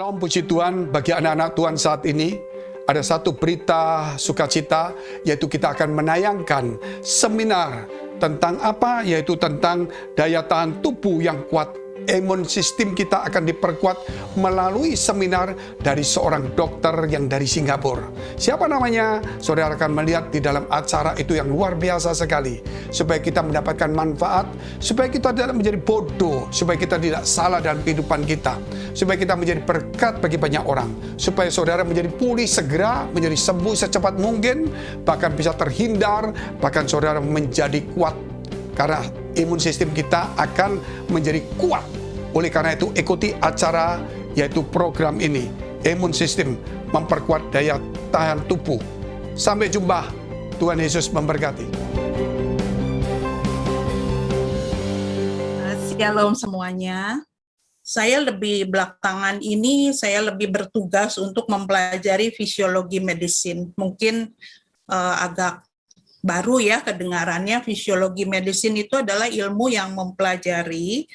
Shalom, puji Tuhan. Bagi anak-anak Tuhan saat ini, ada satu berita sukacita, yaitu kita akan menayangkan seminar tentang apa? Yaitu tentang daya tahan tubuh yang kuat. Imun sistem kita akan diperkuat melalui seminar dari seorang dokter yang dari Singapura. Siapa namanya? Saudara akan melihat di dalam acara itu yang luar biasa sekali. Supaya kita mendapatkan manfaat, supaya kita tidak menjadi bodoh, supaya kita tidak salah dalam kehidupan kita, supaya kita menjadi berkat bagi banyak orang, supaya saudara menjadi pulih segera, menjadi sembuh secepat mungkin, bahkan bisa terhindar, bahkan saudara menjadi kuat. Karena imun sistem kita akan menjadi kuat. Oleh karena itu, ikuti acara, yaitu program ini. Imun sistem memperkuat daya tahan tubuh. Sampai jumpa. Tuhan Yesus memberkati. Shalom semuanya. Belakangan ini, saya lebih bertugas untuk mempelajari fisiologi medicine. Mungkin agak baru ya kedengarannya. Fisiologi medicine itu adalah ilmu yang mempelajari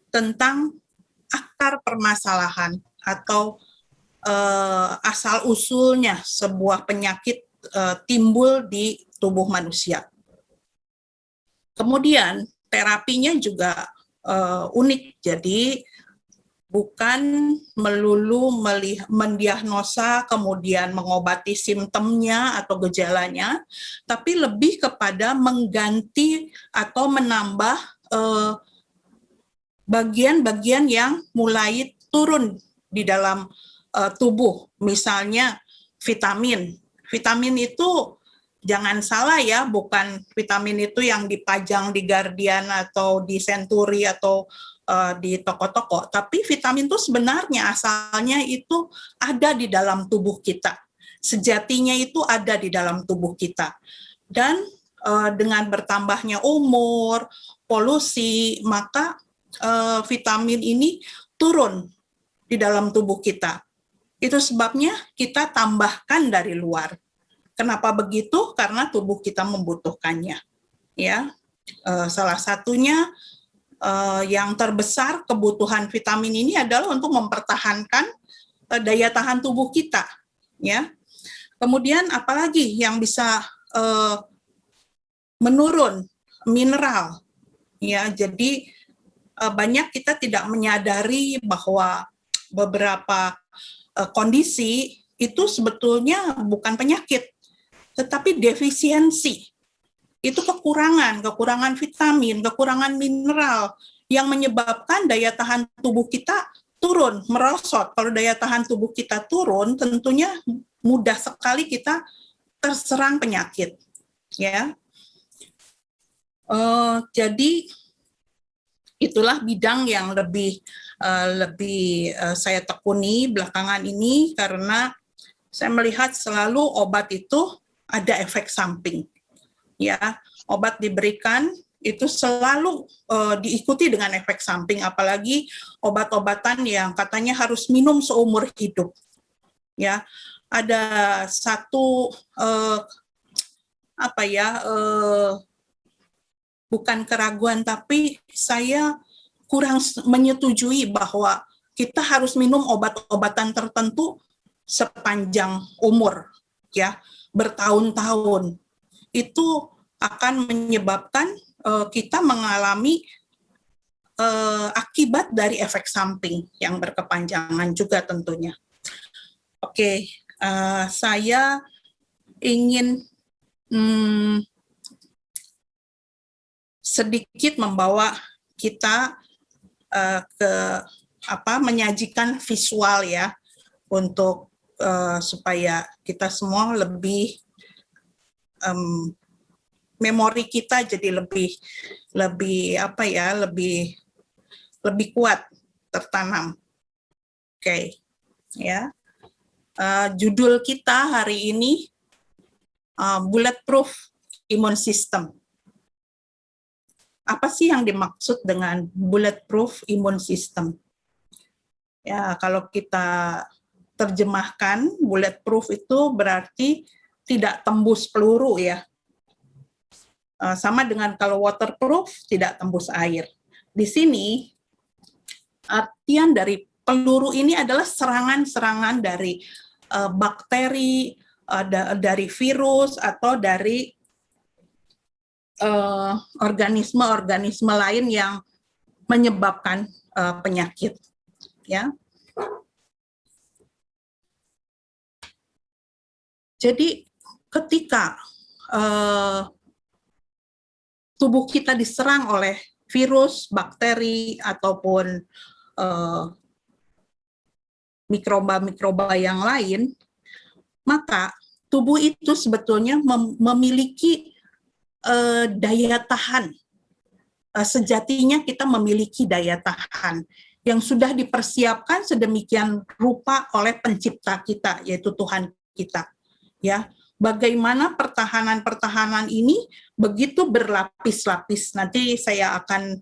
tentang akar permasalahan atau asal-usulnya sebuah penyakit timbul di tubuh manusia. Kemudian terapinya juga unik, jadi bukan melulu mendiagnosa kemudian mengobati simptomnya atau gejalanya, tapi lebih kepada mengganti atau menambah bagian-bagian yang mulai turun di dalam tubuh. Misalnya vitamin. Vitamin itu jangan salah ya, bukan vitamin itu yang dipajang di Guardian atau di Century atau di toko-toko, tapi vitamin itu sebenarnya asalnya itu ada di dalam tubuh kita. Sejatinya itu ada di dalam tubuh kita. Dan dengan bertambahnya umur, polusi, maka vitamin ini turun di dalam tubuh kita. Itu sebabnya kita tambahkan dari luar. Kenapa begitu? Karena tubuh kita membutuhkannya. Ya, salah satunya yang terbesar kebutuhan vitamin ini adalah untuk mempertahankan daya tahan tubuh kita. Ya, kemudian apalagi yang bisa menurun? Mineral. Ya, jadi banyak kita tidak menyadari bahwa beberapa kondisi itu sebetulnya bukan penyakit, tetapi defisiensi. Itu kekurangan vitamin, kekurangan mineral yang menyebabkan daya tahan tubuh kita turun, merosot. Kalau daya tahan tubuh kita turun, tentunya mudah sekali kita terserang penyakit. Ya, jadi itulah bidang yang lebih saya tekuni belakangan ini, karena saya melihat selalu obat itu ada efek samping. Ya, obat diberikan itu selalu diikuti dengan efek samping, apalagi obat-obatan yang katanya harus minum seumur hidup. Ya, ada satu bukan keraguan, tapi saya kurang menyetujui bahwa kita harus minum obat-obatan tertentu sepanjang umur, ya, bertahun-tahun. Itu akan menyebabkan kita mengalami akibat dari efek samping yang berkepanjangan juga tentunya. Oke, saya ingin sedikit membawa kita menyajikan visual ya, untuk supaya kita semua lebih memori kita jadi lebih kuat, tertanam. Oke, ya. Judul kita hari ini bulletproof immune system. Apa sih yang dimaksud dengan bulletproof immune system? Ya, kalau kita terjemahkan, bulletproof itu berarti tidak tembus peluru ya. Sama dengan kalau waterproof, tidak tembus air. Di sini artian dari peluru ini adalah serangan-serangan dari bakteri, dari virus, atau dari organisme-organisme lain yang menyebabkan penyakit. Ya. Jadi ketika tubuh kita diserang oleh virus, bakteri, ataupun mikroba-mikroba yang lain, maka tubuh itu sebetulnya memiliki daya tahan. Sejatinya kita memiliki daya tahan yang sudah dipersiapkan sedemikian rupa oleh pencipta kita, yaitu Tuhan kita. Ya, bagaimana pertahanan-pertahanan ini begitu berlapis-lapis. Nanti saya akan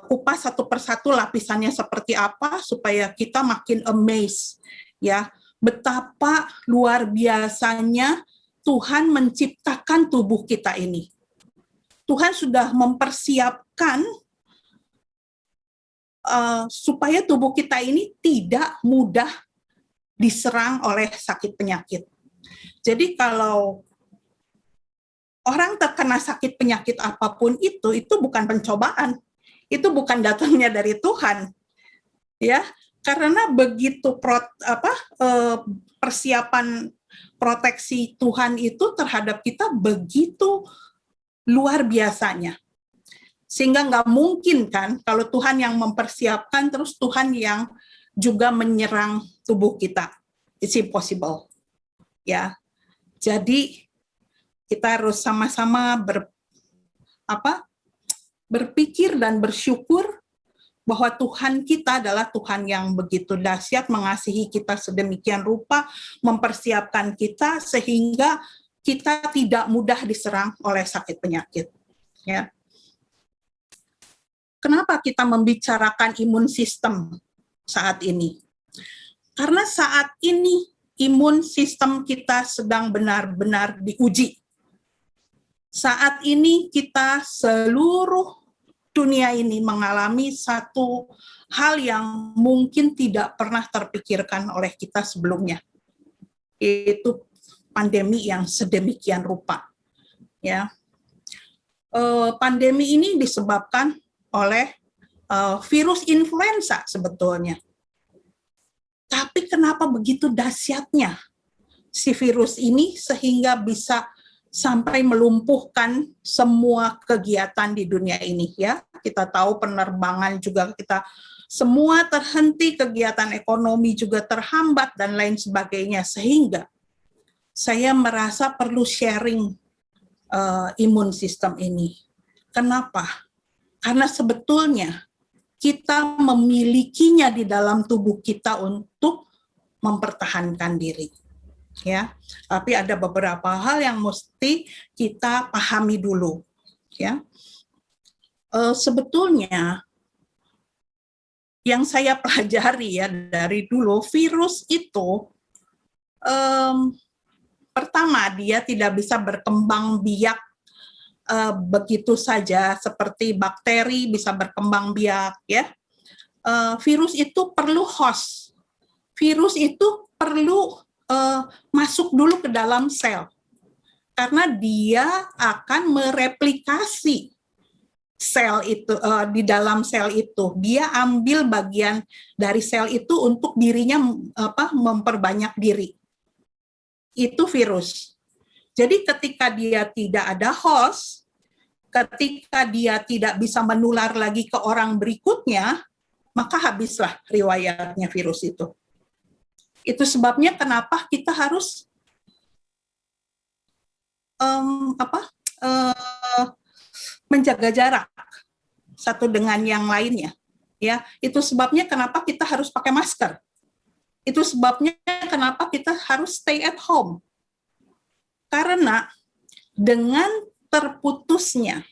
kupas satu persatu lapisannya seperti apa supaya kita makin amazed, ya, betapa luar biasanya Tuhan menciptakan tubuh kita ini. Tuhan sudah mempersiapkan supaya tubuh kita ini tidak mudah diserang oleh sakit penyakit. Jadi kalau orang terkena sakit penyakit apapun itu bukan pencobaan, itu bukan datangnya dari Tuhan, ya, karena begitu persiapan proteksi Tuhan itu terhadap kita begitu luar biasanya, sehingga nggak mungkin kan kalau Tuhan yang mempersiapkan terus Tuhan yang juga menyerang tubuh kita, it's impossible, ya. Jadi kita harus sama-sama berpikir dan bersyukur bahwa Tuhan kita adalah Tuhan yang begitu dahsyat, mengasihi kita sedemikian rupa, mempersiapkan kita sehingga kita tidak mudah diserang oleh sakit penyakit. Ya. Kenapa kita membicarakan imun sistem saat ini? Karena saat ini imun sistem kita sedang benar-benar diuji. Saat ini kita seluruh dunia ini mengalami satu hal yang mungkin tidak pernah terpikirkan oleh kita sebelumnya, yaitu pandemi yang sedemikian rupa. Ya, pandemi ini disebabkan oleh virus influenza sebetulnya. Tapi kenapa begitu dahsyatnya si virus ini sehingga bisa sampai melumpuhkan semua kegiatan di dunia ini, ya. Kita tahu penerbangan juga kita semua terhenti, kegiatan ekonomi juga terhambat dan lain sebagainya, sehingga saya merasa perlu sharing imun sistem ini. Kenapa? Karena sebetulnya kita memilikinya di dalam tubuh kita untuk mempertahankan diri. Ya, tapi ada beberapa hal yang mesti kita pahami dulu. Ya, sebetulnya yang saya pelajari ya dari dulu, virus itu pertama dia tidak bisa berkembang biak begitu saja seperti bakteri bisa berkembang biak, ya. Virus itu perlu host. Virus itu perlu masuk dulu ke dalam sel, karena dia akan mereplikasi sel itu di dalam sel itu. Dia ambil bagian dari sel itu untuk dirinya memperbanyak diri. Itu virus. Jadi ketika dia tidak ada host, ketika dia tidak bisa menular lagi ke orang berikutnya, maka habislah riwayatnya virus itu. Itu sebabnya kenapa kita harus menjaga jarak satu dengan yang lainnya. Ya, itu sebabnya kenapa kita harus pakai masker. Itu sebabnya kenapa kita harus stay at home. Karena dengan terputusnya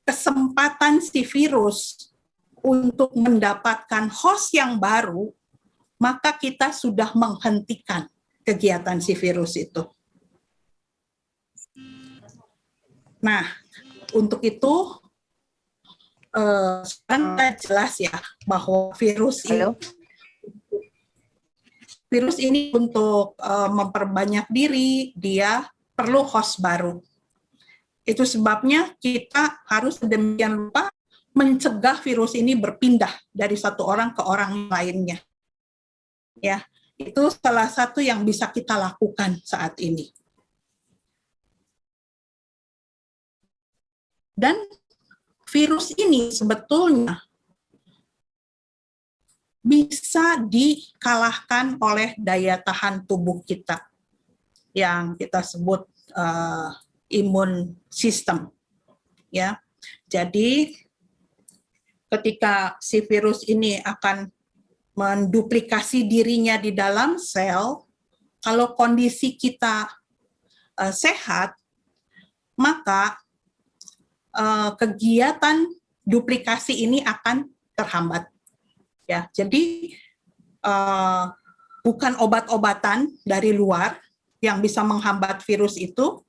kesempatan si virus untuk mendapatkan host yang baru, maka kita sudah menghentikan kegiatan si virus itu. Nah, untuk itu sekarang jelas ya bahwa virus ini untuk memperbanyak diri, dia perlu host baru. Itu sebabnya kita harus sedemikian rupa mencegah virus ini berpindah dari satu orang ke orang lainnya. Ya, itu salah satu yang bisa kita lakukan saat ini. Dan virus ini sebetulnya bisa dikalahkan oleh daya tahan tubuh kita yang kita sebut imun sistem. Ya, jadi ketika si virus ini akan menduplikasi dirinya di dalam sel, kalau kondisi kita sehat, maka kegiatan duplikasi ini akan terhambat. Ya, jadi bukan obat-obatan dari luar yang bisa menghambat virus itu,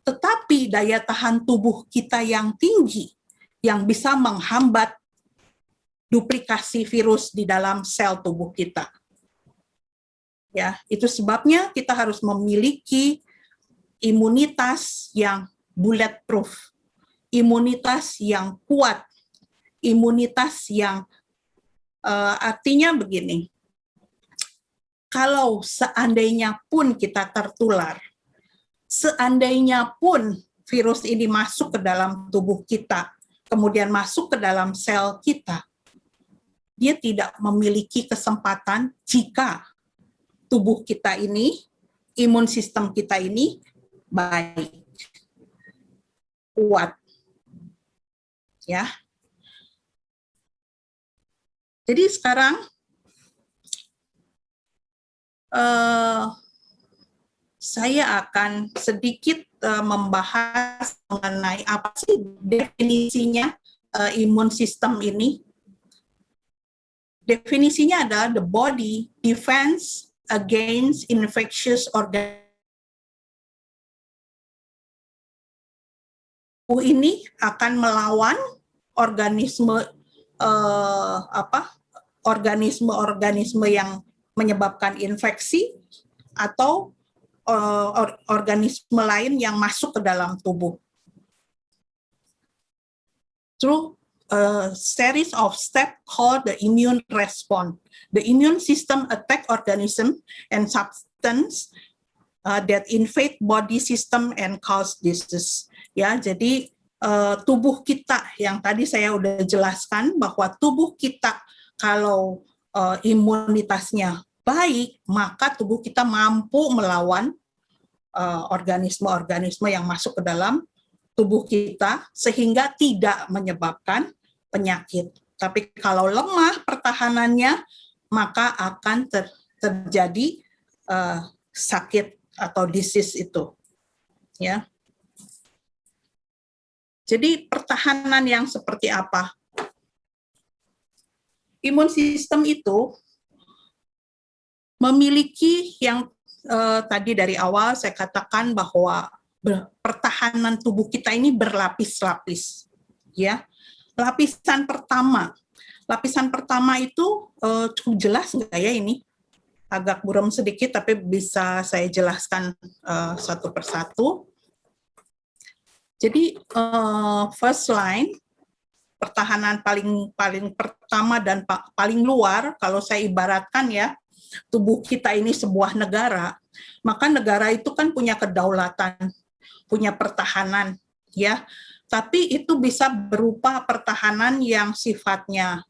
tetapi daya tahan tubuh kita yang tinggi yang bisa menghambat duplikasi virus di dalam sel tubuh kita. Ya, itu sebabnya kita harus memiliki imunitas yang bulletproof, imunitas yang kuat, imunitas yang artinya begini, kalau seandainya pun kita tertular, seandainya pun virus ini masuk ke dalam tubuh kita, kemudian masuk ke dalam sel kita, dia tidak memiliki kesempatan jika tubuh kita ini, imun sistem kita ini baik, kuat. Ya. Jadi sekarang saya akan sedikit membahas mengenai apa sih definisinya imun sistem ini. Definisinya adalah the body defense against infectious organisms. Ini akan melawan organisme yang menyebabkan infeksi atau organisme lain yang masuk ke dalam tubuh. Through a series of steps called the immune response. The immune system attack organism and substance that invade body system and cause disease. Ya, jadi tubuh kita yang tadi saya udah jelaskan bahwa tubuh kita kalau imunitasnya baik, maka tubuh kita mampu melawan organisme-organisme yang masuk ke dalam tubuh kita sehingga tidak menyebabkan penyakit. Tapi kalau lemah pertahanannya, maka akan terjadi sakit atau disease itu. Ya. Jadi pertahanan yang seperti apa? Imun sistem itu memiliki yang tadi dari awal saya katakan bahwa pertahanan tubuh kita ini berlapis-lapis. Ya, lapisan pertama itu cukup jelas nggak ya ini? Agak buram sedikit, tapi bisa saya jelaskan satu persatu. Jadi first line, pertahanan paling pertama dan paling luar, kalau saya ibaratkan ya, tubuh kita ini sebuah negara, maka negara itu kan punya kedaulatan, punya pertahanan, ya. Tapi itu bisa berupa pertahanan yang sifatnya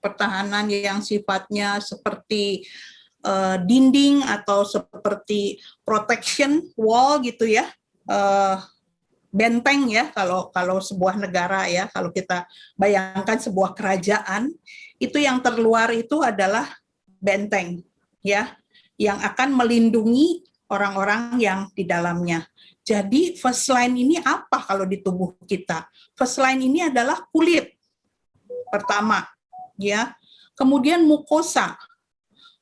pertahanan yang sifatnya seperti dinding atau seperti protection wall gitu ya, benteng ya kalau sebuah negara ya, kalau kita bayangkan sebuah kerajaan, itu yang terluar itu adalah benteng ya, yang akan melindungi orang-orang yang di dalamnya. Jadi first line ini apa kalau di tubuh kita? First line ini adalah kulit pertama ya, kemudian mukosa.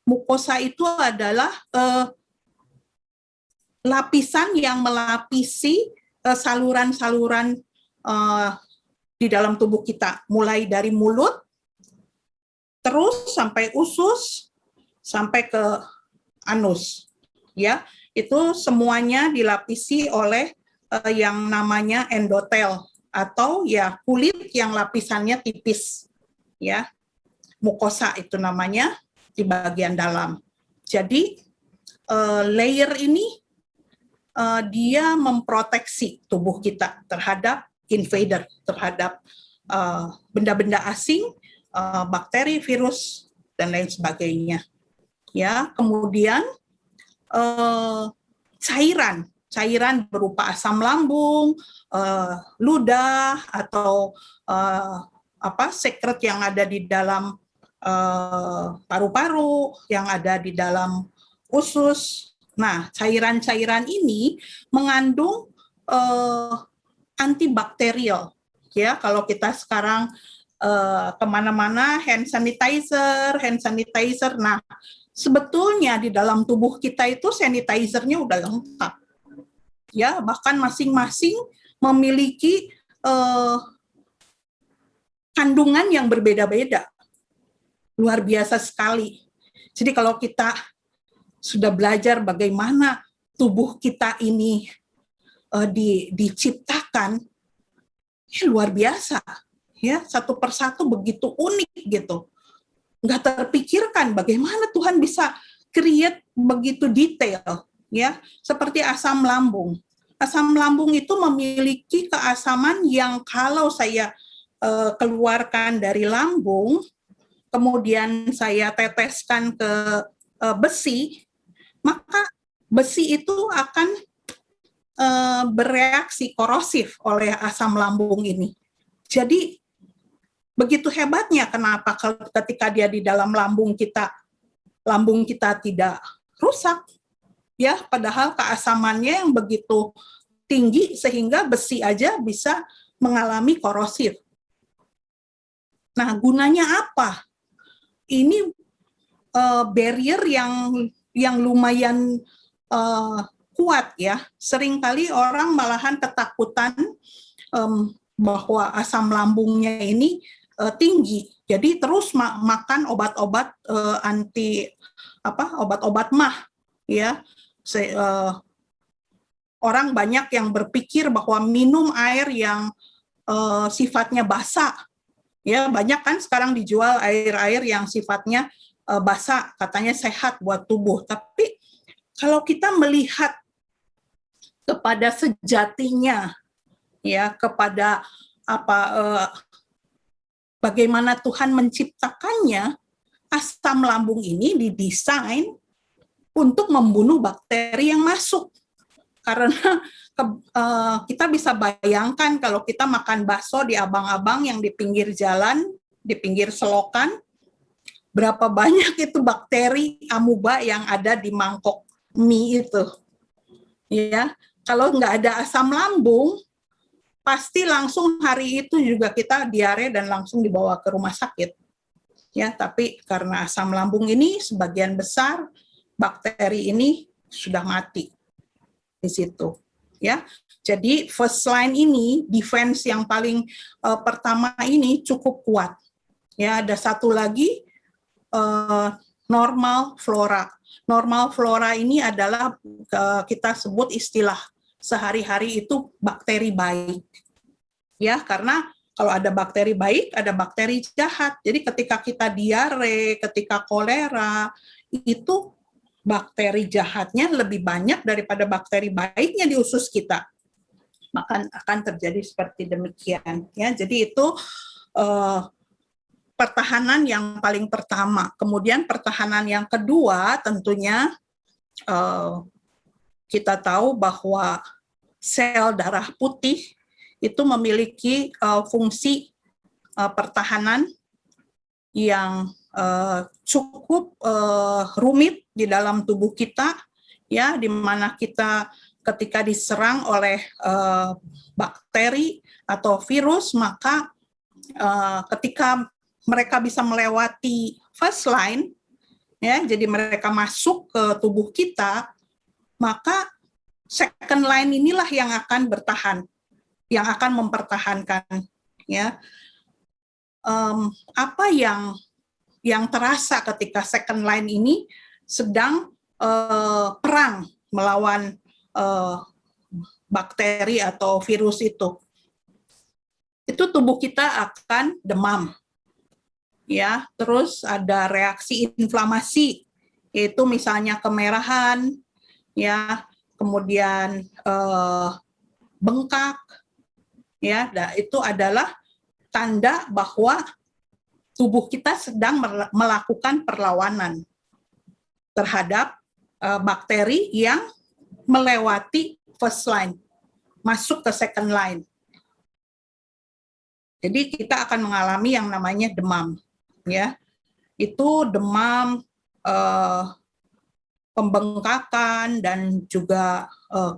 Mukosa itu adalah lapisan yang melapisi saluran-saluran di dalam tubuh kita, mulai dari mulut, terus sampai usus, sampai ke anus. Ya, itu semuanya dilapisi oleh yang namanya endotel atau ya kulit yang lapisannya tipis. Ya, mukosa itu namanya di bagian dalam. Jadi layer ini dia memproteksi tubuh kita terhadap invader, terhadap benda-benda asing, bakteri, virus, dan lain sebagainya. Ya, kemudian cairan berupa asam lambung, ludah, atau sekret yang ada di dalam paru-paru, yang ada di dalam usus. Nah, cairan-cairan ini mengandung antibakterial. Ya, kalau kita sekarang kemana-mana hand sanitizer. Nah, sebetulnya di dalam tubuh kita itu sanitizer-nya udah lengkap. Ya, bahkan masing-masing memiliki kandungan yang berbeda-beda. Luar biasa sekali. Jadi kalau kita sudah belajar bagaimana tubuh kita ini diciptakan, ya luar biasa. Ya, satu persatu begitu unik gitu. Nggak terpikirkan bagaimana Tuhan bisa create begitu detail. Ya, seperti asam lambung. Asam lambung itu memiliki keasaman yang kalau saya keluarkan dari lambung, kemudian saya teteskan ke besi, maka besi itu akan bereaksi korosif oleh asam lambung ini. Jadi begitu hebatnya kenapa ketika dia di dalam lambung kita tidak rusak, ya, padahal keasamannya yang begitu tinggi sehingga besi aja bisa mengalami korosif. Nah, gunanya apa? Ini barrier yang lumayan kuat ya. Seringkali orang malahan ketakutan bahwa asam lambungnya ini tinggi. Jadi terus makan obat-obat obat-obat mah ya. Orang banyak yang berpikir bahwa minum air yang sifatnya basah. Ya, banyak kan sekarang dijual air-air yang sifatnya basah, katanya sehat buat tubuh. Tapi kalau kita melihat kepada sejatinya, ya, kepada bagaimana Tuhan menciptakannya, asam lambung ini didesain untuk membunuh bakteri yang masuk. Karena kita bisa bayangkan kalau kita makan bakso di abang-abang yang di pinggir jalan, di pinggir selokan, berapa banyak itu bakteri amuba yang ada di mangkok mie itu. Ya, kalau nggak ada asam lambung, pasti langsung hari itu juga kita diare dan langsung dibawa ke rumah sakit. Ya, tapi karena asam lambung ini sebagian besar bakteri ini sudah mati di situ. Ya, jadi first line ini, defense yang paling pertama ini cukup kuat. Ya, ada satu lagi normal flora. Normal flora ini adalah kita sebut istilah sehari-hari itu bakteri baik. Ya, karena kalau ada bakteri baik, ada bakteri jahat. Jadi ketika kita diare, ketika kolera, itu bakteri jahatnya lebih banyak daripada bakteri baiknya di usus kita. Maka akan terjadi seperti demikian. Ya, jadi itu pertahanan yang paling pertama. Kemudian pertahanan yang kedua tentunya kita tahu bahwa sel darah putih itu memiliki fungsi pertahanan yang cukup rumit di dalam tubuh kita, ya, di mana kita ketika diserang oleh bakteri atau virus, maka ketika mereka bisa melewati first line, ya, jadi mereka masuk ke tubuh kita, maka second line inilah yang akan bertahan, yang akan mempertahankan, ya. Apa yang terasa ketika second line ini sedang perang melawan bakteri atau virus itu tubuh kita akan demam, ya. Terus ada reaksi inflamasi, yaitu misalnya kemerahan, ya, kemudian bengkak, ya. Itu adalah tanda bahwa tubuh kita sedang melakukan perlawanan terhadap bakteri yang melewati first line, masuk ke second line. Jadi kita akan mengalami yang namanya demam, ya. Itu demam, pembengkakan, dan juga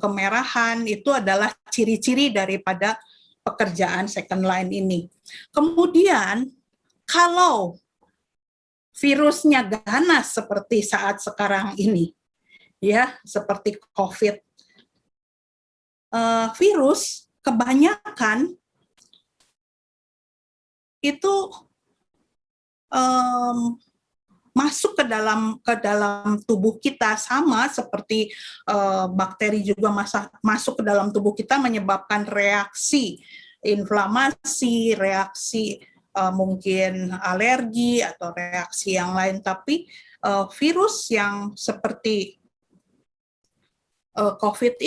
kemerahan, itu adalah ciri-ciri daripada pekerjaan second line ini. Kemudian, kalau virusnya ganas seperti saat sekarang ini, ya, seperti COVID, virus kebanyakan itu masuk ke dalam tubuh kita, sama seperti bakteri juga masuk ke dalam tubuh kita, menyebabkan reaksi inflamasi, reaksi mungkin alergi atau reaksi yang lain. Tapi virus yang seperti COVID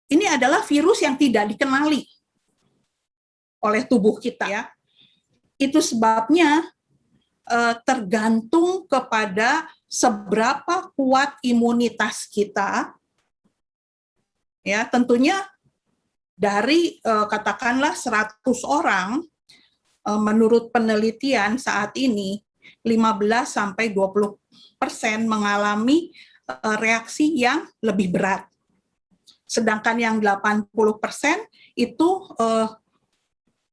ini adalah virus yang tidak dikenali oleh tubuh kita, ya. Itu sebabnya tergantung kepada seberapa kuat imunitas kita, ya. Tentunya dari katakanlah 100 orang, menurut penelitian saat ini 15-20% mengalami reaksi yang lebih berat. Sedangkan yang 80% itu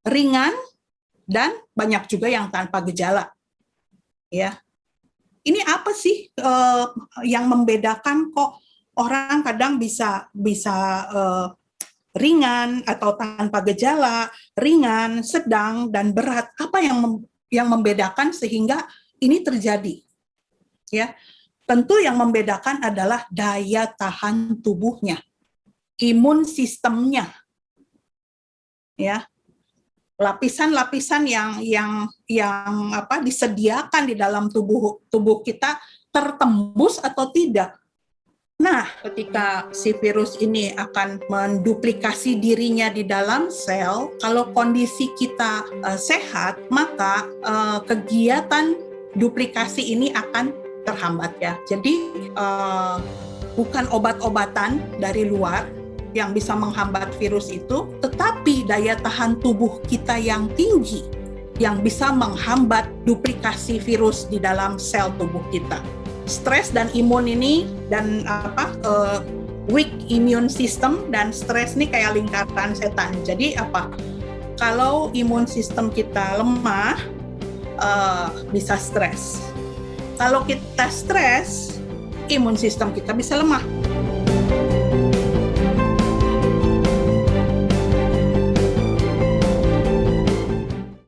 ringan, dan banyak juga yang tanpa gejala, ya. Ini apa sih yang membedakan kok orang kadang bisa ringan atau tanpa gejala, ringan, sedang, dan berat? Apa yang membedakan sehingga ini terjadi? Ya, tentu yang membedakan adalah daya tahan tubuhnya, imun sistemnya, ya. Lapisan-lapisan yang disediakan di dalam tubuh kita tertembus atau tidak. Nah, ketika si virus ini akan menduplikasi dirinya di dalam sel, kalau kondisi kita sehat, maka kegiatan duplikasi ini akan terhambat, ya. Jadi bukan obat-obatan dari luar yang bisa menghambat virus itu, tetapi daya tahan tubuh kita yang tinggi yang bisa menghambat duplikasi virus di dalam sel tubuh kita. Stres dan imun ini, dan weak immune system dan stres ini kayak lingkaran setan. Jadi apa? Kalau imun sistem kita lemah, bisa stres. Kalau kita stres, imun sistem kita bisa lemah.